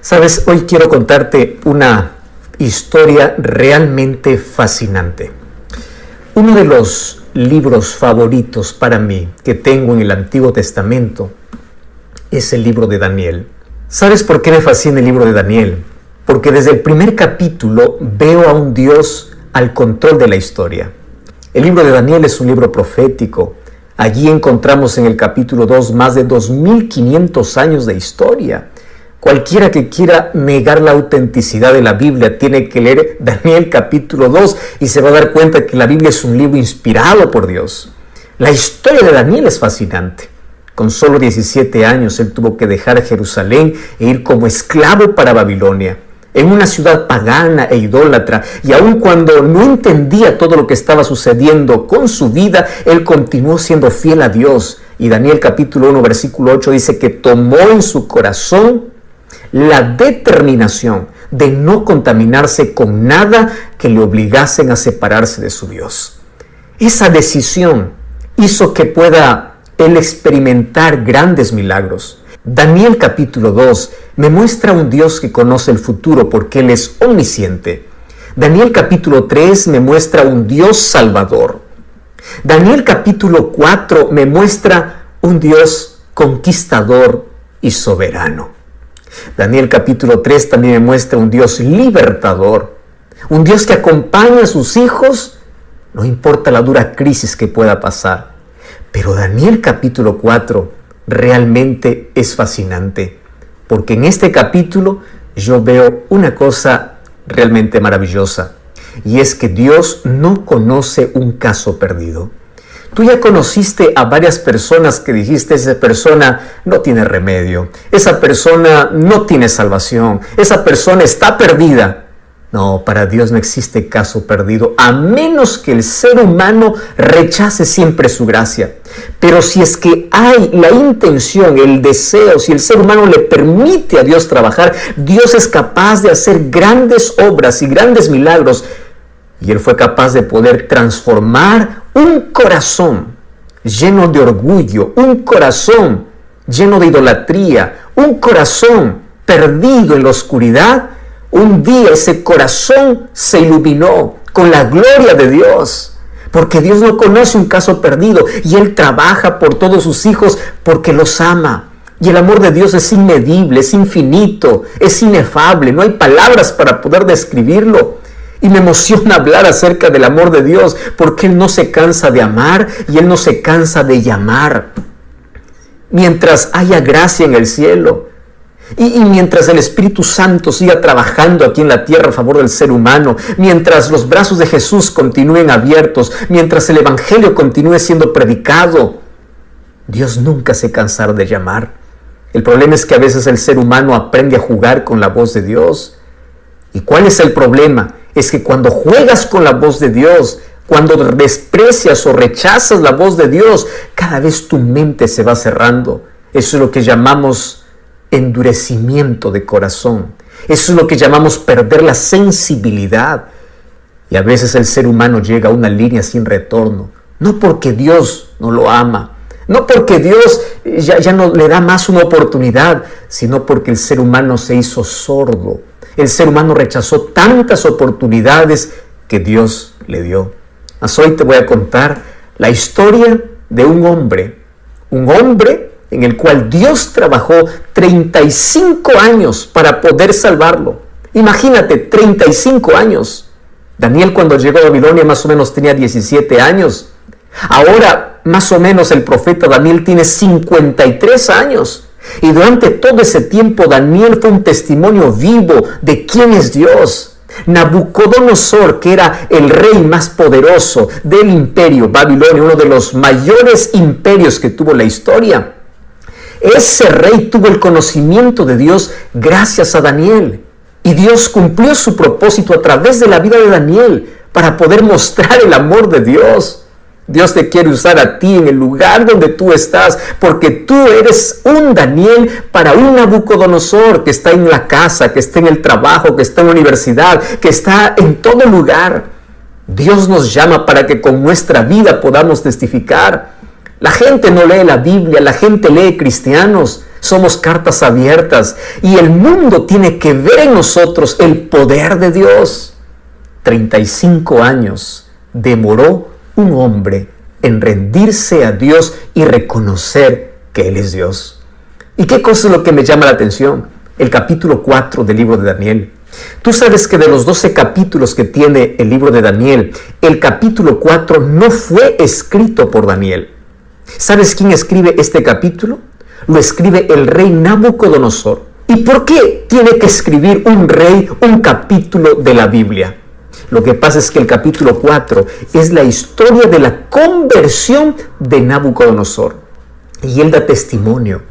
Sabes, hoy quiero contarte una historia realmente fascinante. Uno de los libros favoritos para mí que tengo en el Antiguo Testamento es el libro de Daniel. ¿Sabes por qué me fascina el libro de Daniel? Porque desde el primer capítulo veo a un Dios al control de la historia. El libro de Daniel es un libro profético. Allí encontramos en el capítulo 2 más de 2500 años de historia. Cualquiera que quiera negar la autenticidad de la Biblia tiene que leer Daniel capítulo 2 y se va a dar cuenta que la Biblia es un libro inspirado por Dios. La historia de Daniel es fascinante. Con solo 17 años él tuvo que dejar Jerusalén e ir como esclavo para Babilonia, en una ciudad pagana e idólatra, y aun cuando no entendía todo lo que estaba sucediendo con su vida, él continuó siendo fiel a Dios. Y Daniel capítulo 1 versículo 8 dice que tomó en su corazón la determinación de no contaminarse con nada que le obligasen a separarse de su Dios. Esa decisión hizo que pueda él experimentar grandes milagros. Daniel capítulo 2 me muestra un Dios que conoce el futuro porque Él es omnisciente. Daniel capítulo 3 me muestra un Dios salvador. Daniel capítulo 4 me muestra un Dios conquistador y soberano. Daniel capítulo 3 también me muestra un Dios libertador, un Dios que acompaña a sus hijos, no importa la dura crisis que pueda pasar. Pero Daniel capítulo 4 realmente es fascinante, porque en este capítulo yo veo una cosa realmente maravillosa, y es que Dios no conoce un caso perdido. Tú ya conociste a varias personas que dijiste, esa persona no tiene remedio, esa persona no tiene salvación, esa persona está perdida. No, para Dios no existe caso perdido, a menos que el ser humano rechace siempre su gracia. Pero si es que hay la intención, el deseo, si el ser humano le permite a Dios trabajar, Dios es capaz de hacer grandes obras y grandes milagros. Y Él fue capaz de poder transformar un corazón lleno de orgullo, un corazón lleno de idolatría, un corazón perdido en la oscuridad. Un día ese corazón se iluminó con la gloria de Dios, porque Dios no conoce un caso perdido y Él trabaja por todos sus hijos porque los ama. Y el amor de Dios es inmedible, es infinito, es inefable, no hay palabras para poder describirlo. Y me emociona hablar acerca del amor de Dios, porque Él no se cansa de amar y Él no se cansa de llamar. Mientras haya gracia en el cielo, y mientras el Espíritu Santo siga trabajando aquí en la tierra a favor del ser humano, mientras los brazos de Jesús continúen abiertos, mientras el Evangelio continúe siendo predicado, Dios nunca se cansará de llamar. El problema es que a veces el ser humano aprende a jugar con la voz de Dios. ¿Y cuál es el problema? Es que cuando juegas con la voz de Dios, cuando desprecias o rechazas la voz de Dios, cada vez tu mente se va cerrando. Eso es lo que llamamos endurecimiento de corazón. Eso es lo que llamamos perder la sensibilidad. Y a veces el ser humano llega a una línea sin retorno, no porque Dios no lo ama, no porque Dios ya no le da más una oportunidad, sino porque el ser humano se hizo sordo. El ser humano rechazó tantas oportunidades que Dios le dio. Mas hoy te voy a contar la historia de un hombre en el cual Dios trabajó 35 años para poder salvarlo. Imagínate, 35 años. Daniel, cuando llegó a Babilonia, más o menos tenía 17 años. Ahora, más o menos, el profeta Daniel tiene 53 años. Y durante todo ese tiempo, Daniel fue un testimonio vivo de quién es Dios. Nabucodonosor, que era el rey más poderoso del imperio Babilonia, uno de los mayores imperios que tuvo la historia, ese rey tuvo el conocimiento de Dios gracias a Daniel. Y Dios cumplió su propósito a través de la vida de Daniel para poder mostrar el amor de Dios. Dios te quiere usar a ti en el lugar donde tú estás, porque tú eres un Daniel para un Nabucodonosor que está en la casa, que está en el trabajo, que está en la universidad, que está en todo lugar. Dios nos llama para que con nuestra vida podamos testificar. La gente no lee la Biblia, la gente lee cristianos. Somos cartas abiertas y el mundo tiene que ver en nosotros el poder de Dios. 35 años demoró un hombre en rendirse a Dios y reconocer que Él es Dios. ¿Y qué cosa es lo que me llama la atención? El capítulo 4 del libro de Daniel. Tú sabes que de los 12 capítulos que tiene el libro de Daniel, el capítulo 4 no fue escrito por Daniel. ¿Sabes quién escribe este capítulo? Lo escribe el rey Nabucodonosor. ¿Y por qué tiene que escribir un rey un capítulo de la Biblia? Lo que pasa es que el capítulo 4 es la historia de la conversión de Nabucodonosor. Y él da testimonio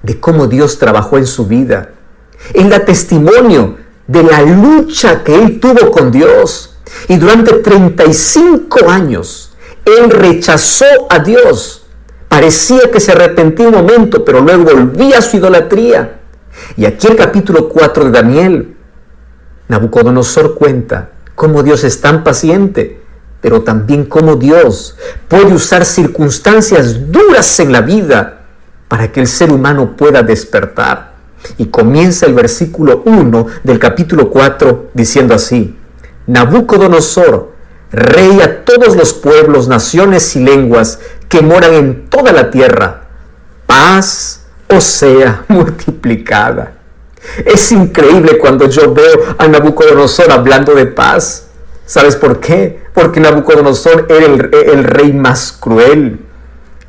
de cómo Dios trabajó en su vida. Él da testimonio de la lucha que él tuvo con Dios. Y durante 35 años, él rechazó a Dios. Parecía que se arrepentía un momento, pero luego volvía a su idolatría. Y aquí el capítulo 4 de Daniel, Nabucodonosor cuenta cómo Dios es tan paciente, pero también cómo Dios puede usar circunstancias duras en la vida para que el ser humano pueda despertar. Y comienza el versículo 1 del capítulo 4 diciendo así: Nabucodonosor, rey a todos los pueblos, naciones y lenguas que moran en toda la tierra, paz os sea multiplicada. Es increíble cuando yo veo a Nabucodonosor hablando de paz. ¿Sabes por qué? Porque Nabucodonosor era el rey más cruel,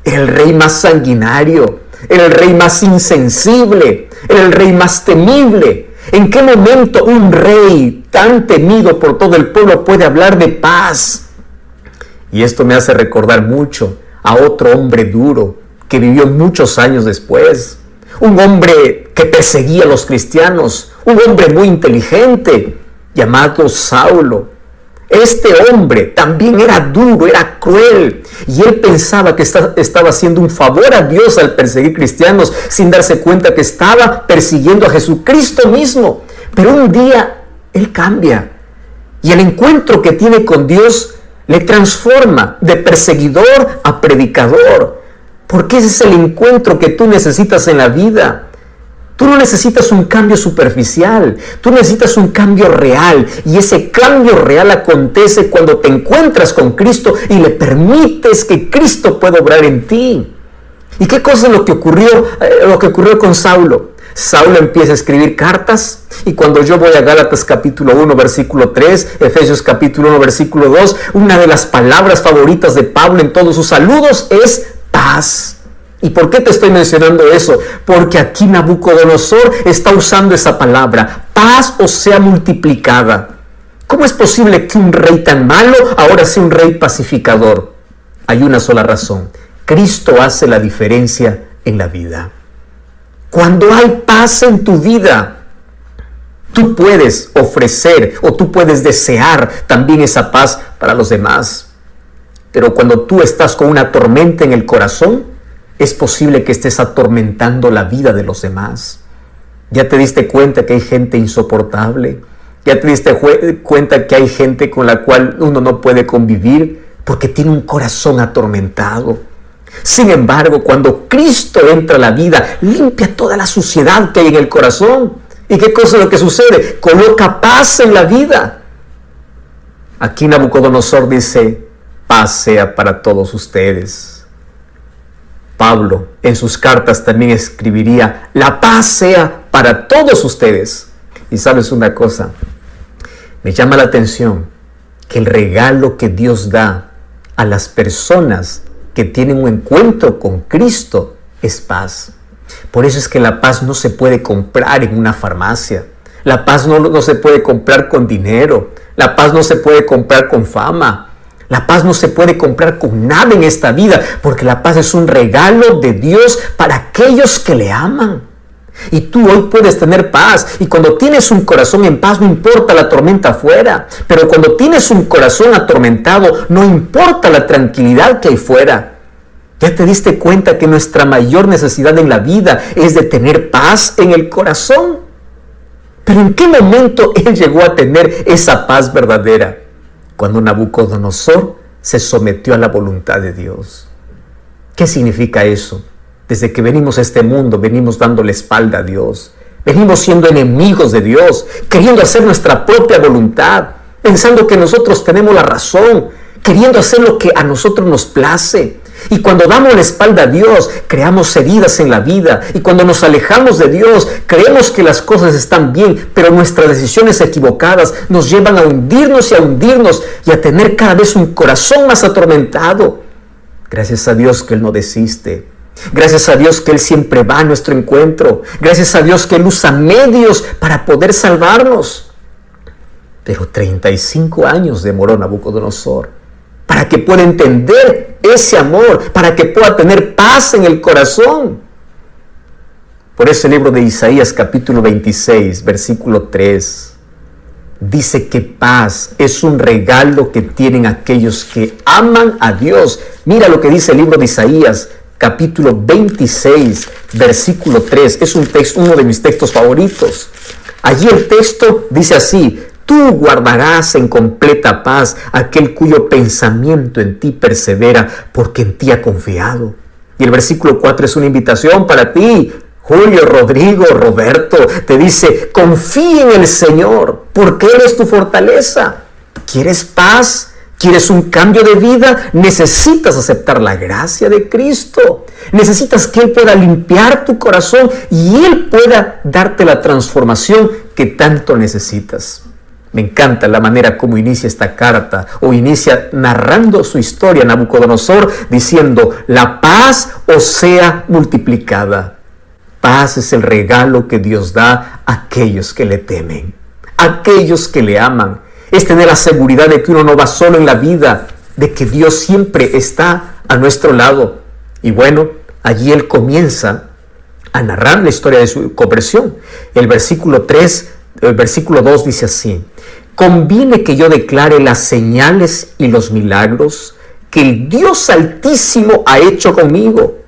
era el rey más sanguinario, era el rey más insensible, era el rey más temible. ¿En qué momento un rey tan temido por todo el pueblo puede hablar de paz? Y esto me hace recordar mucho a otro hombre duro que vivió muchos años después. Un hombre que perseguía a los cristianos, un hombre muy inteligente llamado Saulo. Este hombre también era duro, era cruel, y él pensaba que estaba haciendo un favor a Dios al perseguir cristianos, sin darse cuenta que estaba persiguiendo a Jesucristo mismo. Pero un día él cambia, y el encuentro que tiene con Dios le transforma de perseguidor a predicador, porque ese es el encuentro que tú necesitas en la vida. Tú no necesitas un cambio superficial, tú necesitas un cambio real, y ese cambio real acontece cuando te encuentras con Cristo y le permites que Cristo pueda obrar en ti. ¿Y qué cosa es lo que ocurrió con Saulo? Saulo empieza a escribir cartas, y cuando yo voy a Gálatas capítulo 1 versículo 3, Efesios capítulo 1 versículo 2, una de las palabras favoritas de Pablo en todos sus saludos es paz. ¿Y por qué te estoy mencionando eso? Porque aquí Nabucodonosor está usando esa palabra, paz os sea multiplicada. ¿Cómo es posible que un rey tan malo ahora sea un rey pacificador? Hay una sola razón: Cristo hace la diferencia en la vida. Cuando hay paz en tu vida, tú puedes ofrecer o tú puedes desear también esa paz para los demás. Pero cuando tú estás con una tormenta en el corazón, es posible que estés atormentando la vida de los demás. ¿Ya te diste cuenta que hay gente insoportable? ¿Ya te diste cuenta que hay gente con la cual uno no puede convivir porque tiene un corazón atormentado? Sin embargo, cuando Cristo entra a la vida, limpia toda la suciedad que hay en el corazón. ¿Y qué cosa es lo que sucede? Coloca paz en la vida. Aquí Nabucodonosor dice: paz sea para todos ustedes. Pablo en sus cartas también escribiría: la paz sea para todos ustedes. Y sabes una cosa, me llama la atención que el regalo que Dios da a las personas que tienen un encuentro con Cristo es paz. Por eso es que la paz no se puede comprar en una farmacia. La paz no se puede comprar con dinero. La paz no se puede comprar con fama. La paz no se puede comprar con nada en esta vida, porque la paz es un regalo de Dios para aquellos que le aman. Y tú hoy puedes tener paz, y cuando tienes un corazón en paz no importa la tormenta afuera, pero cuando tienes un corazón atormentado no importa la tranquilidad que hay fuera. ¿Ya te diste cuenta que nuestra mayor necesidad en la vida es de tener paz en el corazón? Pero ¿en qué momento él llegó a tener esa paz verdadera? Cuando Nabucodonosor se sometió a la voluntad de Dios. ¿Qué significa eso? Desde que venimos a este mundo, venimos dando la espalda a Dios. Venimos siendo enemigos de Dios, queriendo hacer nuestra propia voluntad, pensando que nosotros tenemos la razón, queriendo hacer lo que a nosotros nos place. Y cuando damos la espalda a Dios, creamos heridas en la vida. Y cuando nos alejamos de Dios, creemos que las cosas están bien, pero nuestras decisiones equivocadas nos llevan a hundirnos y a tener cada vez un corazón más atormentado. Gracias a Dios que Él no desiste. Gracias a Dios que Él siempre va a nuestro encuentro. Gracias a Dios que Él usa medios para poder salvarnos. Pero 35 años demoró Nabucodonosor para que pueda entender ese amor, para que pueda tener paz en el corazón. Por eso el libro de Isaías capítulo 26, versículo 3, dice que paz es un regalo que tienen aquellos que aman a Dios. Mira lo que dice el libro de Isaías capítulo 26, versículo 3. Es uno de mis textos favoritos. Allí el texto dice así: tú guardarás en completa paz aquel cuyo pensamiento en ti persevera, porque en ti ha confiado. Y el versículo 4 es una invitación para ti, Julio, Rodrigo, Roberto. Te dice: confía en el Señor, porque Él es tu fortaleza. ¿Quieres paz? ¿Quieres un cambio de vida? Necesitas aceptar la gracia de Cristo. Necesitas que Él pueda limpiar tu corazón y Él pueda darte la transformación que tanto necesitas. Me encanta la manera como inicia esta carta, o inicia narrando su historia Nabucodonosor, diciendo: la paz os sea multiplicada. Paz es el regalo que Dios da a aquellos que le temen, a aquellos que le aman. Es tener la seguridad de que uno no va solo en la vida, de que Dios siempre está a nuestro lado. Y bueno, allí Él comienza a narrar la historia de su conversión. El versículo 2 dice así: conviene que yo declare las señales y los milagros que el Dios Altísimo ha hecho conmigo.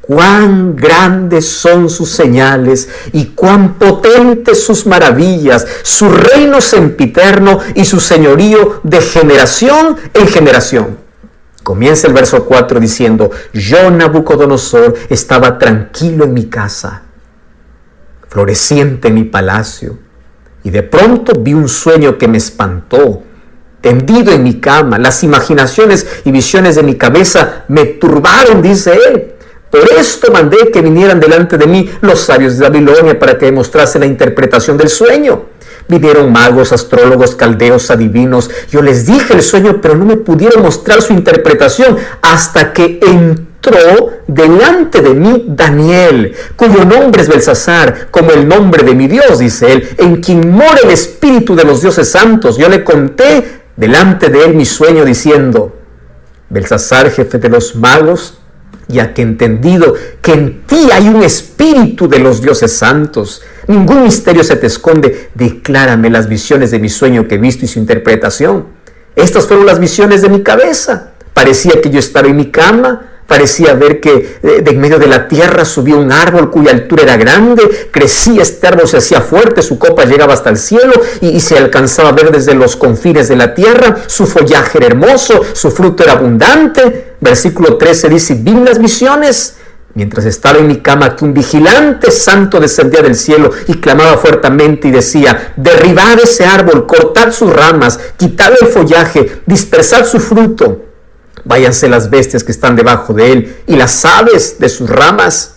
Cuán grandes son sus señales y cuán potentes sus maravillas, su reino sempiterno y su señorío de generación en generación. Comienza el verso 4 diciendo: yo, Nabucodonosor, estaba tranquilo en mi casa, floreciente en mi palacio, y de pronto vi un sueño que me espantó. Tendido en mi cama, las imaginaciones y visiones de mi cabeza me turbaron, dice él. Por esto mandé que vinieran delante de mí los sabios de Babilonia para que demostrase la interpretación del sueño. Vinieron magos, astrólogos, caldeos, adivinos. Yo les dije el sueño, pero no me pudieron mostrar su interpretación hasta que entró delante de mí Daniel, cuyo nombre es Belsasar, como el nombre de mi Dios, dice él, en quien mora el espíritu de los dioses santos. Yo le conté delante de él mi sueño, diciendo: Belsasar, jefe de los magos, ya que he entendido que en ti hay un espíritu de los dioses santos, ningún misterio se te esconde, declárame las visiones de mi sueño que he visto y su interpretación. Estas fueron las visiones de mi cabeza. Parecía que yo estaba en mi cama, parecía ver que de en medio de la tierra subía un árbol cuya altura era grande, crecía este árbol, se hacía fuerte, su copa llegaba hasta el cielo y se alcanzaba a ver desde los confines de la tierra, su follaje era hermoso, su fruto era abundante. Versículo 13 dice: vi las visiones mientras estaba en mi cama, que un vigilante santo descendía del cielo y clamaba fuertemente y decía: derribad ese árbol, cortad sus ramas, quitad el follaje, dispersad su fruto. Váyanse las bestias que están debajo de él y las aves de sus ramas.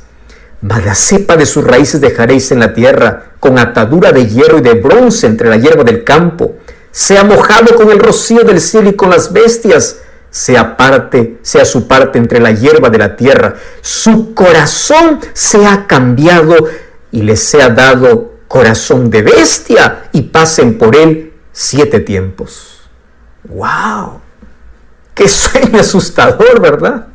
Mas la cepa de sus raíces dejaréis en la tierra, con atadura de hierro y de bronce entre la hierba del campo. Sea mojado con el rocío del cielo y con las bestias. Sea su parte entre la hierba de la tierra. Su corazón sea cambiado y les sea dado corazón de bestia, y pasen por él 7 tiempos. ¡Wow! ¡Qué sueño asustador!, ¿verdad?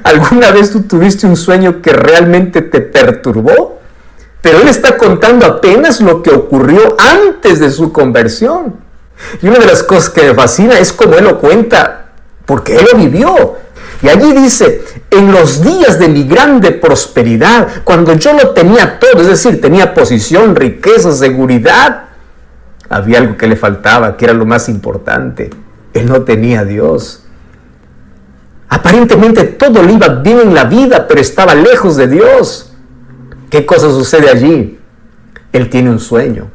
¿Alguna vez tú tuviste un sueño que realmente te perturbó? Pero él está contando apenas lo que ocurrió antes de su conversión. Y una de las cosas que me fascina es cómo él lo cuenta, porque él lo vivió. Y allí dice: en los días de mi grande prosperidad, cuando yo lo tenía todo, es decir, tenía posición, riqueza, seguridad, había algo que le faltaba, que era lo más importante. Él no tenía a Dios. Aparentemente todo le iba bien en la vida, pero estaba lejos de Dios. ¿Qué cosa sucede allí? Él tiene un sueño.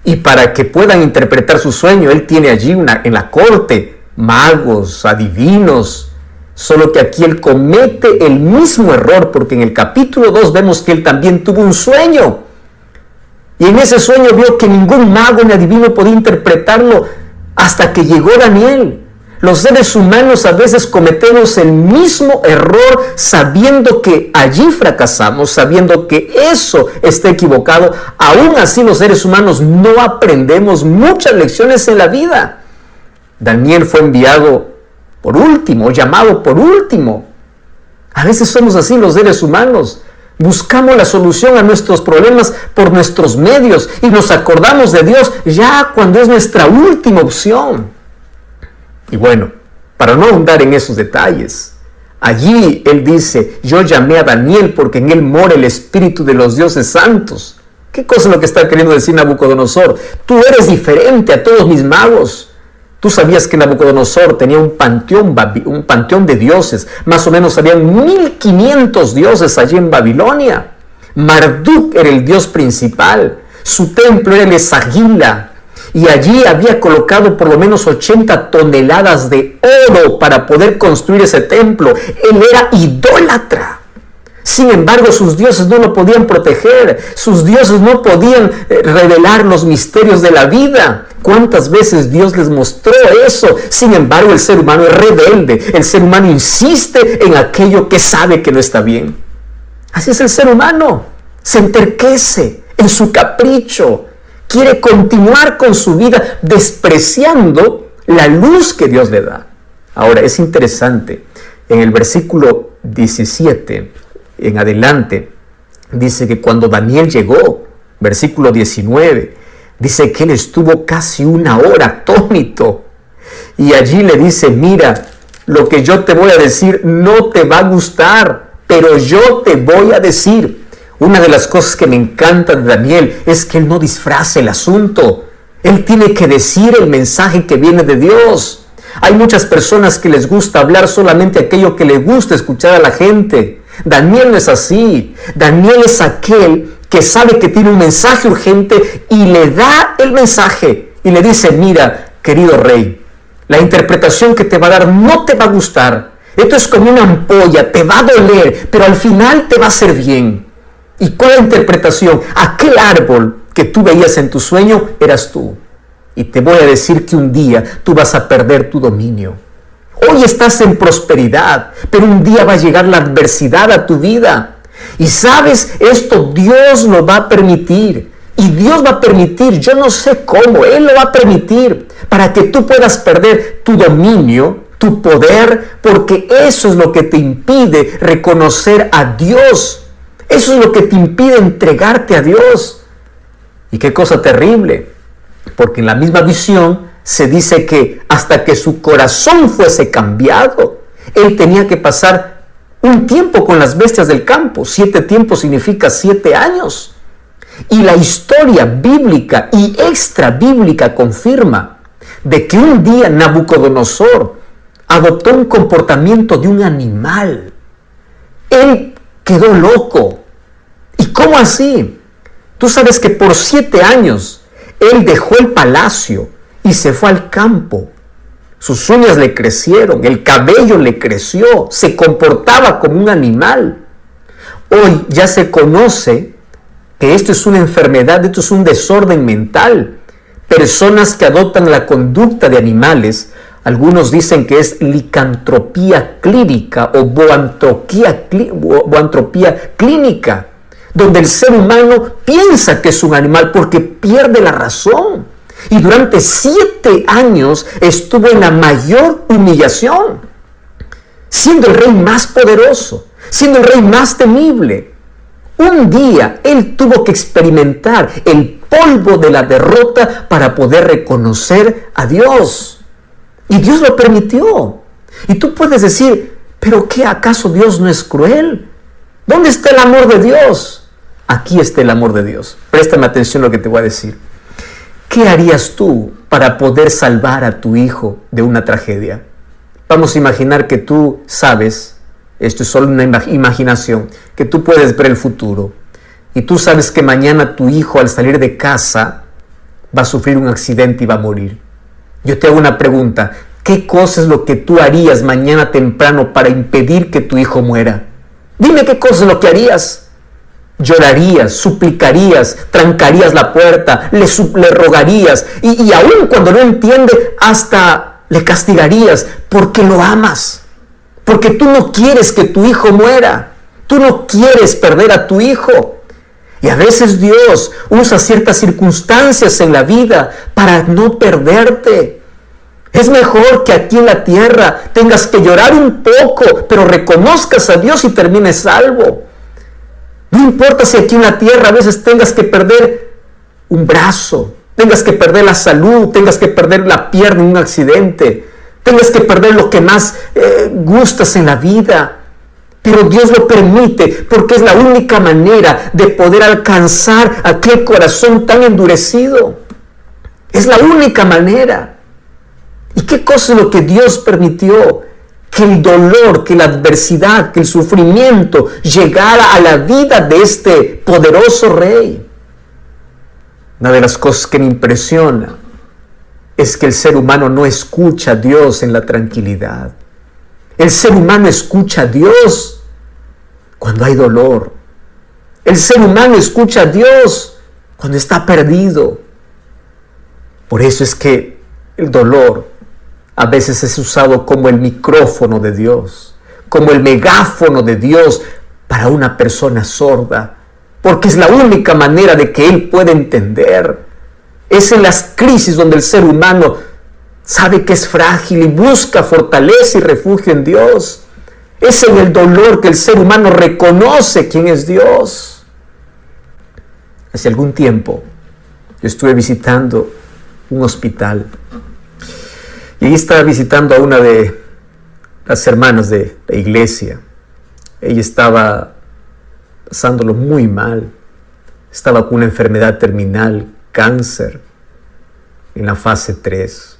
Y para que puedan interpretar su sueño, él tiene allí en la corte magos, adivinos. Solo que aquí él comete el mismo error, porque en el capítulo 2 vemos que él también tuvo un sueño. Y en ese sueño vio que ningún mago ni adivino podía interpretarlo hasta que llegó Daniel. Los seres humanos a veces cometemos el mismo error sabiendo que allí fracasamos, sabiendo que eso está equivocado. Aún así los seres humanos no aprendemos muchas lecciones en la vida. Daniel fue enviado por último, llamado por último. A veces somos así los seres humanos. Buscamos la solución a nuestros problemas por nuestros medios y nos acordamos de Dios ya cuando es nuestra última opción. Y bueno, para no ahondar en esos detalles, allí él dice, yo llamé a Daniel porque en él mora el espíritu de los dioses santos. ¿Qué cosa es lo que está queriendo decir Nabucodonosor? Tú eres diferente a todos mis magos. Tú sabías que Nabucodonosor tenía un panteón de dioses. Más o menos habían 1500 dioses allí en Babilonia. Marduk era el dios principal. Su templo era el Esagila. Y allí había colocado por lo menos 80 toneladas de oro para poder construir ese templo. Él era idólatra. Sin embargo, sus dioses no lo podían proteger. Sus dioses no podían revelar los misterios de la vida. ¿Cuántas veces Dios les mostró eso? Sin embargo, el ser humano es rebelde. El ser humano insiste en aquello que sabe que no está bien. Así es el ser humano. Se enterquece en su capricho. Quiere continuar con su vida despreciando la luz que Dios le da. Ahora, es interesante. En el versículo 17 en adelante, dice que cuando Daniel llegó, versículo 19, dice que él estuvo casi una hora atónito. Y allí le dice, mira, lo que yo te voy a decir no te va a gustar, pero yo te voy a decir. Una de las cosas que me encanta de Daniel es que él no disfraza el asunto. Él tiene que decir el mensaje que viene de Dios. Hay muchas personas que les gusta hablar solamente aquello que les gusta escuchar a la gente. Daniel no es así. Daniel es aquel que sabe que tiene un mensaje urgente y le da el mensaje y le dice, mira, querido rey, la interpretación que te va a dar no te va a gustar. Esto es como una ampolla, te va a doler, pero al final te va a hacer bien. ¿Y cuál es la interpretación? Aquel árbol que tú veías en tu sueño eras tú. Y te voy a decir que un día tú vas a perder tu dominio. Hoy estás en prosperidad, pero un día va a llegar la adversidad a tu vida. Y sabes, esto Dios lo va a permitir. Y Dios va a permitir, yo no sé cómo, Él lo va a permitir para que tú puedas perder tu dominio, tu poder, porque eso es lo que te impide reconocer a Dios. Eso es lo que te impide entregarte a Dios. Y qué cosa terrible, porque en la misma visión se dice que hasta que su corazón fuese cambiado, él tenía que pasar un tiempo con las bestias del campo. 7 tiempos significa 7 años. Y la historia bíblica y extra bíblica confirma de que un día Nabucodonosor adoptó un comportamiento de un animal. Él quedó loco. ¿Y cómo así? Tú sabes que por 7 años él dejó el palacio y se fue al campo. Sus uñas le crecieron, el cabello le creció, se comportaba como un animal. Hoy ya se conoce que esto es una enfermedad, esto es un desorden mental. Personas que adoptan la conducta de animales, algunos dicen que es licantropía clínica o boantropía clínica, donde el ser humano piensa que es un animal porque pierde la razón. Y durante 7 años estuvo en la mayor humillación, siendo el rey más poderoso, siendo el rey más temible. Un día él tuvo que experimentar el polvo de la derrota para poder reconocer a Dios. Y Dios lo permitió. Y tú puedes decir, ¿pero qué? ¿Acaso Dios no es cruel? ¿Dónde está el amor de Dios? Aquí está el amor de Dios. Préstame atención a lo que te voy a decir. ¿Qué harías tú para poder salvar a tu hijo de una tragedia? Vamos a imaginar que tú sabes, esto es solo una imaginación, que tú puedes ver el futuro. Y tú sabes que mañana tu hijo al salir de casa va a sufrir un accidente y va a morir. Yo te hago una pregunta. ¿Qué cosa es lo que tú harías mañana temprano para impedir que tu hijo muera? Dime qué cosa es lo que harías. Llorarías, suplicarías, trancarías la puerta, le rogarías y aun cuando no entiende, hasta le castigarías porque lo amas. Porque tú no quieres que tu hijo muera. Tú no quieres perder a tu hijo. Y a veces Dios usa ciertas circunstancias en la vida para no perderte. Es mejor que aquí en la tierra tengas que llorar un poco, pero reconozcas a Dios y termines salvo. No importa si aquí en la tierra a veces tengas que perder un brazo, tengas que perder la salud, tengas que perder la pierna en un accidente, tengas que perder lo que más gustas en la vida. Pero Dios lo permite porque es la única manera de poder alcanzar aquel corazón tan endurecido. Es la única manera. ¿Y qué cosa es lo que Dios permitió? Que el dolor, que la adversidad, que el sufrimiento llegara a la vida de este poderoso rey. Una de las cosas que me impresiona es que el ser humano no escucha a Dios en la tranquilidad. El ser humano escucha a Dios cuando hay dolor. El ser humano escucha a Dios cuando está perdido. Por eso es que el dolor a veces es usado como el micrófono de Dios, como el megáfono de Dios para una persona sorda, porque es la única manera de que Él pueda entender. Es en las crisis donde el ser humano sabe que es frágil y busca fortaleza y refugio en Dios. Es en el dolor que el ser humano reconoce quién es Dios. Hace algún tiempo yo estuve visitando un hospital y ahí estaba visitando a una de las hermanas de la iglesia. Ella estaba pasándolo muy mal. Estaba con una enfermedad terminal, cáncer, en la fase 3.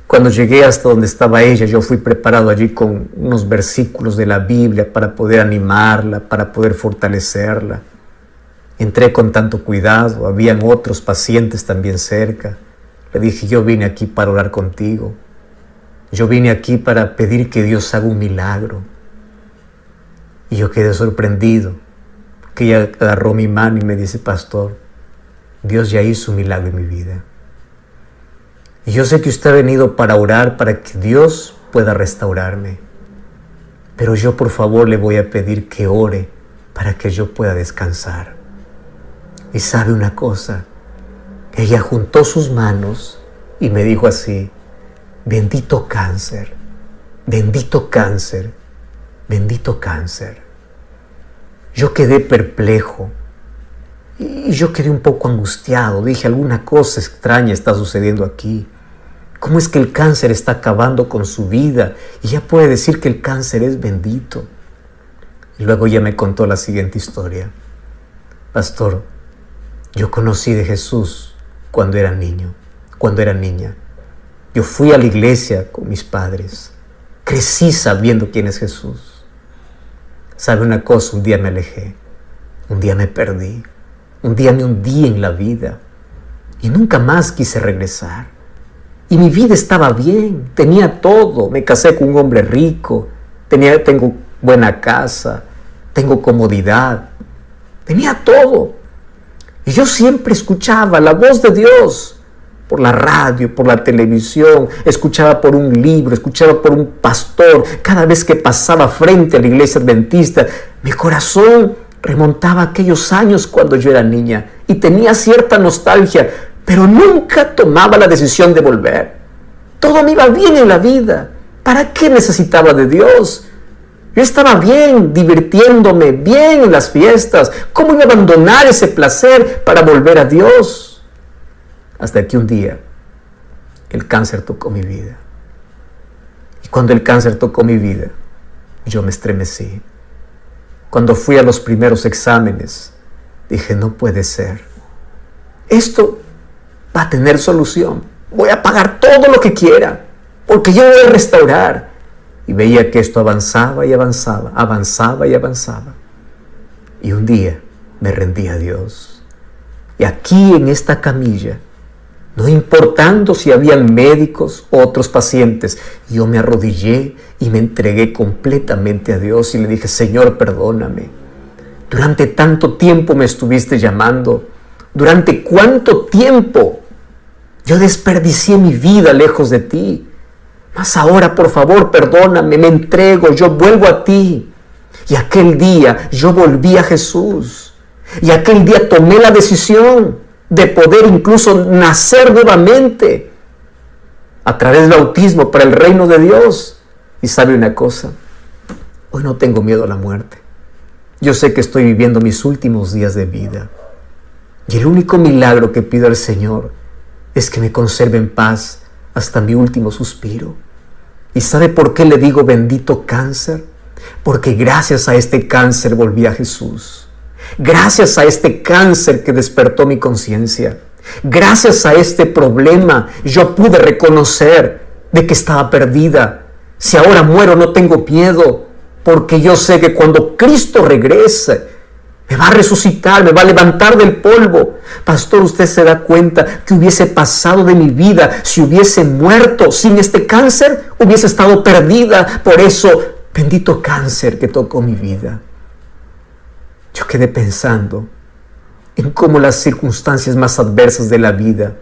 Cuando llegué hasta donde estaba ella, yo fui preparado allí con unos versículos de la Biblia para poder animarla, para poder fortalecerla. Entré con tanto cuidado, habían otros pacientes también cerca. Le dije, yo vine aquí para orar contigo. Yo vine aquí para pedir que Dios haga un milagro. Y yo quedé sorprendido, que ella agarró mi mano y me dice, pastor, Dios ya hizo un milagro en mi vida. Y yo sé que usted ha venido para orar, para que Dios pueda restaurarme. Pero yo por favor le voy a pedir que ore para que yo pueda descansar. Y sabe una cosa, ella juntó sus manos y me dijo así, bendito cáncer, bendito cáncer, bendito cáncer. Yo quedé perplejo y yo quedé un poco angustiado. Dije, alguna cosa extraña está sucediendo aquí. ¿Cómo es que el cáncer está acabando con su vida? Y ella puede decir que el cáncer es bendito. Y luego ella me contó la siguiente historia. Pastor, yo conocí de Jesús cuando era niño, cuando era niña. Yo fui a la iglesia con mis padres. Crecí sabiendo quién es Jesús. ¿Sabe una cosa? Un día me alejé. Un día me perdí. Un día me hundí en la vida. Y nunca más quise regresar. Y mi vida estaba bien, tenía todo. Me casé con un hombre rico, tengo buena casa, tengo comodidad, tenía todo. Y yo siempre escuchaba la voz de Dios por la radio, por la televisión, escuchaba por un libro, escuchaba por un pastor. Cada vez que pasaba frente a la iglesia adventista, mi corazón remontaba a aquellos años cuando yo era niña y tenía cierta nostalgia, pero nunca tomaba la decisión de volver. Todo me iba bien en la vida. ¿Para qué necesitaba de Dios? Yo estaba bien, divirtiéndome, bien en las fiestas. ¿Cómo iba a abandonar ese placer para volver a Dios? Hasta que un día el cáncer tocó mi vida. Y cuando el cáncer tocó mi vida, yo me estremecí. Cuando fui a los primeros exámenes, dije, no puede ser. Esto va a tener solución. Voy a pagar todo lo que quiera. porque yo voy a restaurar. Y veía que esto avanzaba y avanzaba, avanzaba y avanzaba. Y un día me rendí a Dios. Y aquí en esta camilla, no importando si habían médicos o otros pacientes, yo me arrodillé y me entregué completamente a Dios y le dije: Señor, perdóname. Durante tanto tiempo me estuviste llamando. ¿Durante cuánto tiempo yo desperdicié mi vida lejos de ti? Mas ahora, por favor, perdóname, me entrego, yo vuelvo a ti. Y aquel día yo volví a Jesús. Y aquel día tomé la decisión de poder incluso nacer nuevamente a través del bautismo para el reino de Dios. Y sabe una cosa, hoy no tengo miedo a la muerte. Yo sé que estoy viviendo mis últimos días de vida. Y el único milagro que pido al Señor es que me conserve en paz hasta mi último suspiro. ¿Y sabe por qué le digo bendito cáncer? Porque gracias a este cáncer volví a Jesús. Gracias a este cáncer que despertó mi conciencia. Gracias a este problema yo pude reconocer de que estaba perdida. Si ahora muero no tengo miedo, porque yo sé que cuando Cristo regrese, me va a resucitar, me va a levantar del polvo. Pastor, ¿usted se da cuenta que hubiese pasado de mi vida si hubiese muerto sin este cáncer? Hubiese estado perdida. Por eso, bendito cáncer que tocó mi vida. Yo quedé pensando en cómo las circunstancias más adversas de la vida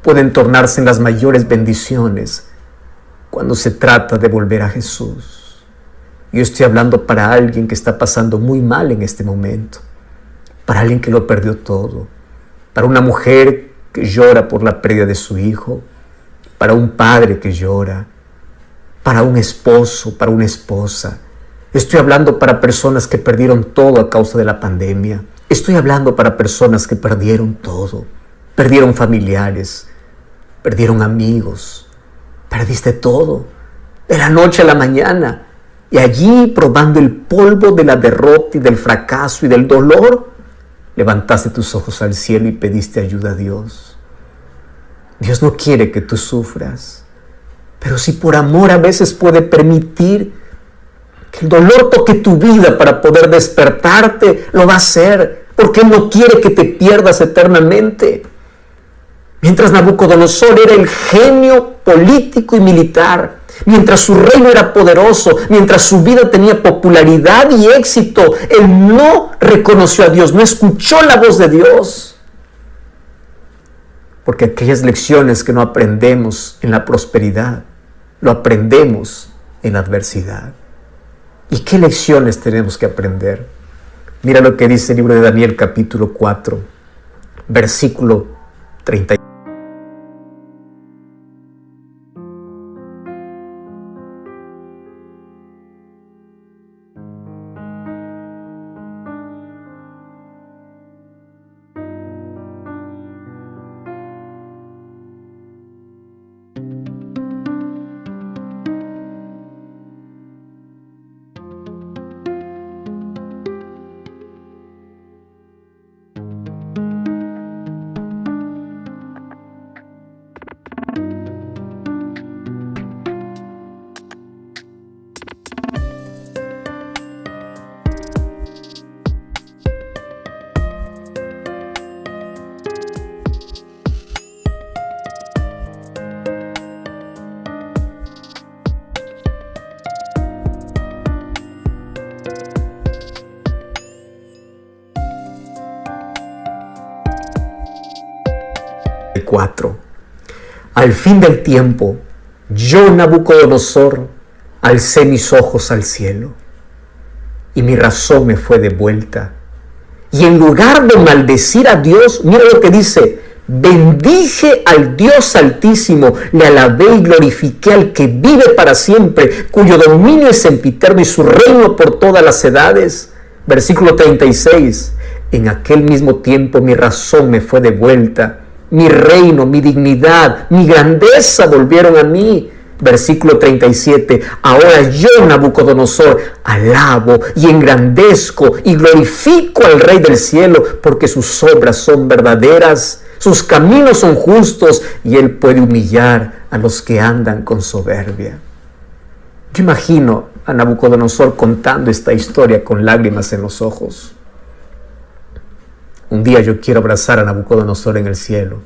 pueden tornarse en las mayores bendiciones cuando se trata de volver a Jesús. Yo estoy hablando para alguien que está pasando muy mal en este momento. Para alguien que lo perdió todo, para una mujer que llora por la pérdida de su hijo, para un padre que llora, para un esposo, para una esposa. Estoy hablando para personas que perdieron todo a causa de la pandemia. Estoy hablando para personas que perdieron todo, perdieron familiares, perdieron amigos, perdiste todo, de la noche a la mañana, y allí probando el polvo de la derrota y del fracaso y del dolor, levantaste tus ojos al cielo y pediste ayuda a Dios. Dios no quiere que tú sufras, pero si por amor a veces puede permitir que el dolor toque tu vida para poder despertarte, lo va a hacer, porque Él no quiere que te pierdas eternamente. Mientras Nabucodonosor era el genio político y militar, mientras su reino era poderoso, mientras su vida tenía popularidad y éxito, él no reconoció a Dios, no escuchó la voz de Dios. Porque aquellas lecciones que no aprendemos en la prosperidad, lo aprendemos en la adversidad. ¿Y qué lecciones tenemos que aprender? Mira lo que dice el libro de Daniel capítulo 4, versículo 30. 4. Al fin del tiempo, yo, Nabucodonosor, alcé mis ojos al cielo, y mi razón me fue devuelta. Y en lugar de maldecir a Dios, mira lo que dice: bendije al Dios Altísimo, le alabé y glorifiqué al que vive para siempre, cuyo dominio es sempiterno y su reino por todas las edades. Versículo 36. En aquel mismo tiempo mi razón me fue devuelta, mi reino, mi dignidad, mi grandeza volvieron a mí. Versículo 37. Ahora yo, Nabucodonosor, alabo y engrandezco y glorifico al Rey del cielo, porque sus obras son verdaderas, sus caminos son justos y Él puede humillar a los que andan con soberbia. Yo imagino a Nabucodonosor contando esta historia con lágrimas en los ojos. Un día yo quiero abrazar a Nabucodonosor en el cielo.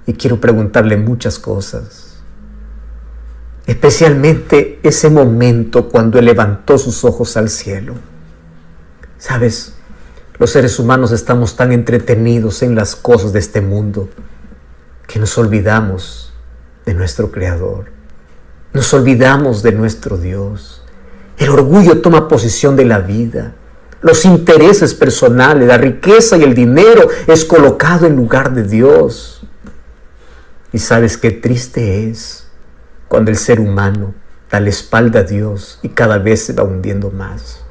Y quiero preguntarle muchas cosas, especialmente ese momento cuando Él levantó sus ojos al cielo. ¿Sabes? Los seres humanos estamos tan entretenidos en las cosas de este mundo que nos olvidamos de nuestro Creador, nos olvidamos de nuestro Dios. El orgullo toma posesión de la vida. Los intereses personales, la riqueza y el dinero es colocado en lugar de Dios. Y sabes qué triste es cuando el ser humano da la espalda a Dios y cada vez se va hundiendo más.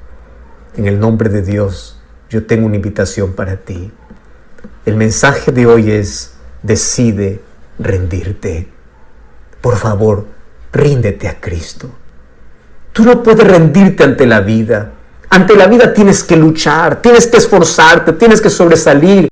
En el nombre de Dios, yo tengo una invitación para ti. El mensaje de hoy es: decide rendirte. Por favor, ríndete a Cristo. Tú no puedes rendirte ante la vida. Ante la vida tienes que luchar, tienes que esforzarte, tienes que sobresalir.